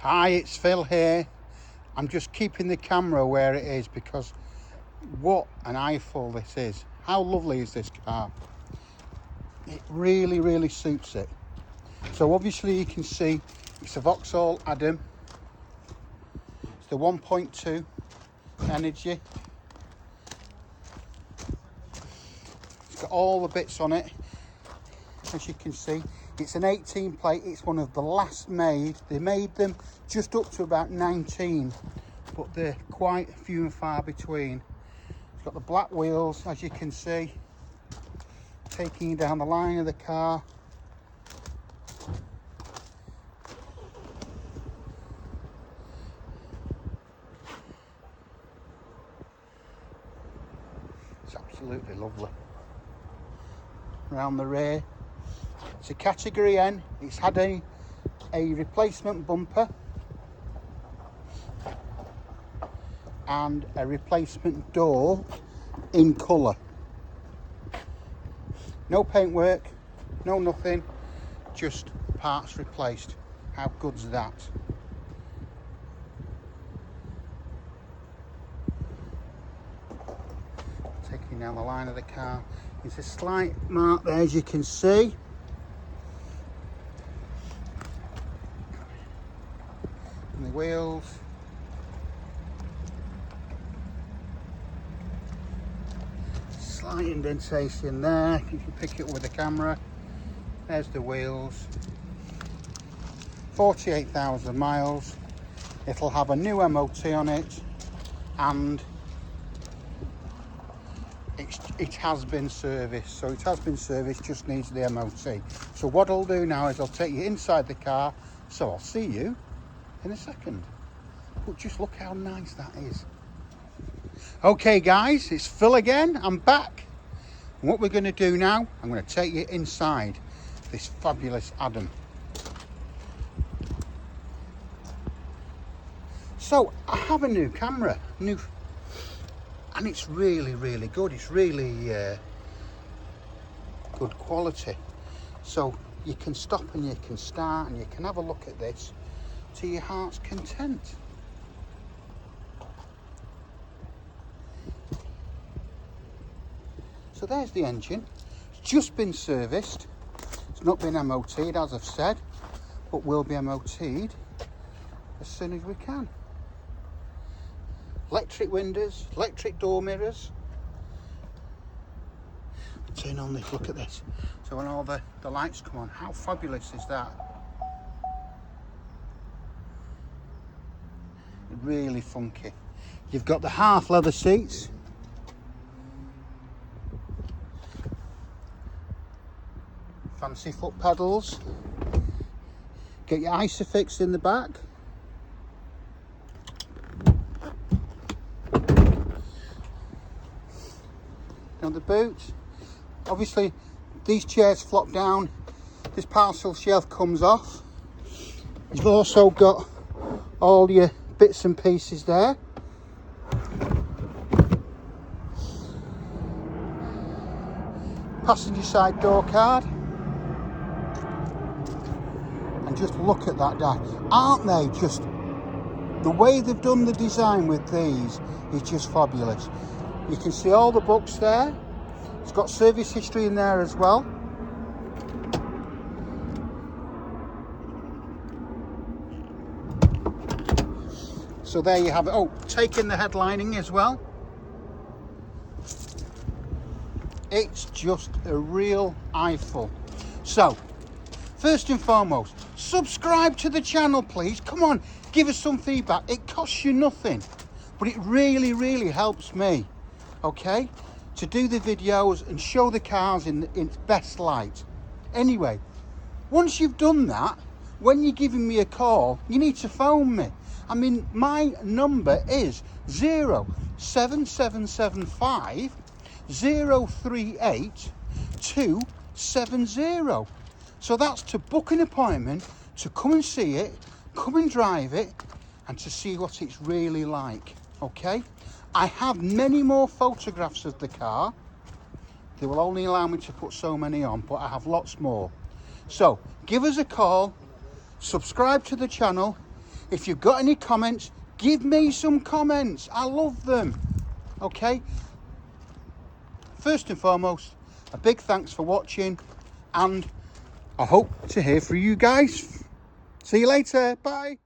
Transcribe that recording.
Hi, it's Phil here. I'm just keeping the camera where it is because what an eyeful this is. How lovely is this car? It really suits it. So obviously you can see it's a Vauxhall Adam. It's the 1.2 Energy. It's got all the bits on it. As you can see, it's an 18 plate. It's one of the last made. They made them just up to about 19, but they're quite few and far between. It's got the black wheels, as you can see, taking you down the line of the car. It's absolutely lovely. Around the rear, it's a category N. It's had a replacement bumper and a replacement door in colour. No paintwork, no nothing, just parts replaced. How good's that? Taking down the line of the car. There's a slight mark there, as you can see. And the wheels. Slight indentation there, you can pick it up with the camera. There's the wheels. 48,000 miles. It'll have a new MOT on it, and it has been serviced. So it has been serviced, just needs the MOT. So what I'll do now is I'll take you inside the car. So I'll see you in a second. But just look how nice that is. Okay guys, it's Phil again. I'm back. And what we're going to do now, I'm going to take you inside this fabulous Adam. So I have a new camera, and it's really good. It's really good quality. So you can stop and you can start and you can have a look at this to your heart's content. So there's the engine. It's just been serviced. It's not been MOT'd, as I've said, but will be MOT'd as soon as we can. Electric windows, electric door mirrors. Turn on this, look at this. So when all the lights come on, how fabulous is that? Really funky. You've got the half leather seats. Fancy foot pedals. Get your isofix in the back. Now the boot. Obviously these chairs flop down. This parcel shelf comes off. You've also got all your bits and pieces there. Passenger side door card. And just look at that dash. Aren't they just, the way they've done the design with these is just fabulous. You can see all the books there. It's got service history in there as well. So there you have it. Oh, taking the headlining as well. It's just a real eyeful. So, first and foremost, subscribe to the channel, please. Come on, give us some feedback. It costs you nothing, but it really helps me, okay, to do the videos and show the cars in its best light. Anyway, once you've done that, when you're giving me a call, you need to phone me. I mean, my number is 07775 038 270. So that's to book an appointment, to come and see it, come and drive it, and to see what it's really like, okay? I have many more photographs of the car. They will only allow me to put so many on, but I have lots more. So give us a call, subscribe to the channel, If you've got any comments, give me some comments. I love them. Okay? First and foremost, a big thanks for watching, and I hope to hear from you guys. See you later. Bye.